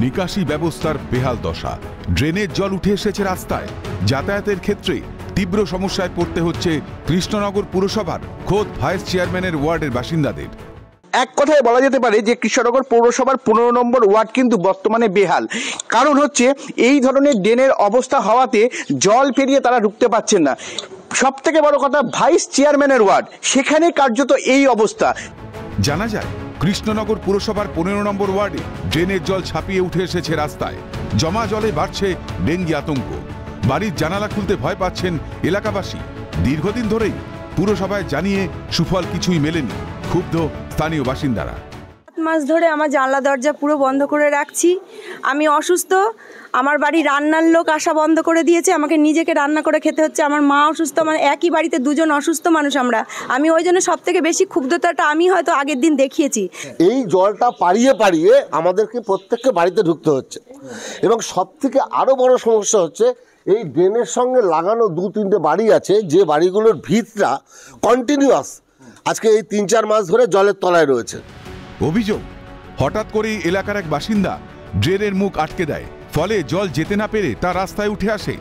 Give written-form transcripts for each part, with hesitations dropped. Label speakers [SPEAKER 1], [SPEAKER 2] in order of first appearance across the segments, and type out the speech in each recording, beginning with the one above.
[SPEAKER 1] নিকাশি ব্যবস্থার বেহাল দশা, ড্রেনের জল উঠে এসেছে রাস্তায়। যাতায়াতের ক্ষেত্রে তীব্র সমস্যায় পড়তে হচ্ছে কৃষ্ণনগর পুরসভার খোদ ভাইস চেয়ারম্যানের ওয়ার্ডের বাসিন্দাদের।
[SPEAKER 2] এক কথায় বলা যেতে পারে যে কৃষ্ণনগর পৌরসভার 15 নম্বর ওয়ার্ড কিন্তু বর্তমানে বেহাল। কারণ হচ্ছে এই ধরনের ড্রেনের অবস্থা হওয়াতে জল পেরিয়ে তারা ঢুকতে পারছেন না। সব থেকে বড় কথা, ভাইস চেয়ারম্যানের ওয়ার্ড, সেখানে কার্যত এই অবস্থা।
[SPEAKER 1] জানা যায় কৃষ্ণনগর পুরসভার 15 নম্বর ওয়ার্ডে ড্রেনের জল ছাপিয়ে উঠে এসেছে রাস্তায়। জমা জলে বাড়ছে ডেঙ্গি আতঙ্ক। বাড়ির জানালা খুলতে ভয় পাচ্ছেন এলাকাবাসী। দীর্ঘদিন ধরেই পুরসভায় জানিয়ে সুফল কিছুই মেলেনি। ক্ষুব্ধ স্থানীয় বাসিন্দারা।
[SPEAKER 3] 7 মাস ধরে আমার জানলা দরজা পুরো বন্ধ করে রাখছি। আমি অসুস্থ, আমার বাড়ি রান্নার লোক আসা বন্ধ করে দিয়েছে, আমাকে নিজেকে রান্না করে খেতে হচ্ছে। আমার মা অসুস্থ, মানে একই বাড়িতে দুজন অসুস্থ মানুষ আমরা। আমি ওই জন্য সব থেকে বেশি ক্ষুব্ধতাটা আমি হয়তো আগের দিন দেখিয়েছি।
[SPEAKER 4] এই জলটা পাড়িয়ে পাড়িয়ে আমাদেরকে প্রত্যেককে বাড়িতে ঢুকতে হচ্ছে, এবং সব থেকে আরও বড় সমস্যা হচ্ছে এই ড্রেনের সঙ্গে লাগানো 2-3টে বাড়ি আছে, যে বাড়িগুলোর ভিতটা কন্টিনিউয়াস আজকে এই 3-4 মাস ধরে জলের তলায় রয়েছে।
[SPEAKER 1] অভিযোগ, হঠাৎ করেই এলাকার এক বাসিন্দা ড্রেনের মুখ আটকে দেয়, ফলে জল যেতে না পেরে তা রাস্তায় উঠে আসে।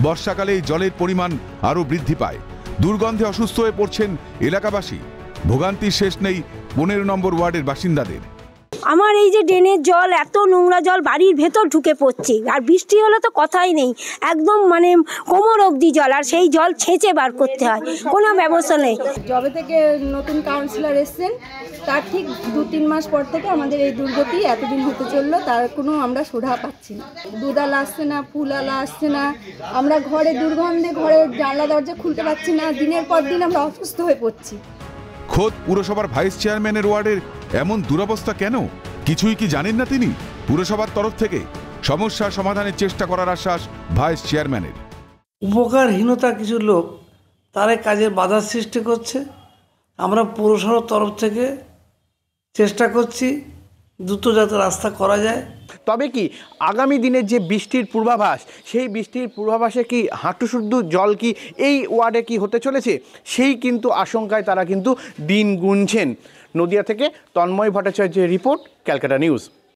[SPEAKER 1] বর্ষাকালে এই জলের পরিমাণ আরও বৃদ্ধি পায়। দুর্গন্ধে অসুস্থ হয়ে পড়ছেন এলাকাবাসী। ভোগান্তির শেষ নেই 15 নম্বর ওয়ার্ডের বাসিন্দাদের।
[SPEAKER 5] আমার এই যে ড্রেনের জল, এত নোংরা জল বাড়ির ভেতর ঢুকে পড়ছে, আর বৃষ্টি হলে তো কথাই নেই, একদম মানে কোমর অবধি জল, আর সেই জল ছেঁচে বার করতে হয়, কোনো ব্যবস্থা নেই।
[SPEAKER 3] যবে থেকে নতুন কাউন্সিলর এসছেন তার ঠিক 2-3 মাস পর থেকে আমাদের এই দুর্গতি এতদিন হতে চললো, তার কোনো আমরা সুরাহা পাচ্ছি না। দুধাল আসছে না, ফুলালা আসছে না, আমরা ঘরে দুর্গন্ধে ঘরে জানলা দরজা খুলতে পারছি না। দিনের পর দিন আমরা অসুস্থ হয়ে পড়ছি।
[SPEAKER 1] খোদ পুরসভার ভাইস চেয়ারম্যানের ওয়ার্ডের এমন দুরবস্থা কেন? কিছুই কি জানেন না তিনি? পুরসভার তরফ থেকে সমস্যা সমাধানের চেষ্টা করার আশ্বাস ভাইস চেয়ারম্যানের।
[SPEAKER 6] উপকারহীনতা কিছু লোক তারা কাজের বাধার সৃষ্টি করছে। আমরা পুরসভার তরফ থেকে চেষ্টা করছি দ্রুত যাতে রাস্তা করা যায়।
[SPEAKER 2] তবে কি আগামী দিনের যে বৃষ্টির পূর্বাভাস, সেই বৃষ্টির পূর্বাভাসে কি হাঁটুসুদ্ধু জল কি এই ওয়ার্ডে কি হতে চলেছে, সেই কিন্তু আশঙ্কায় তারা কিন্তু দিন গুনছেন। নদিয়া থেকে তন্ময় ভট্টাচার্যের রিপোর্ট, ক্যালকাটা নিউজ।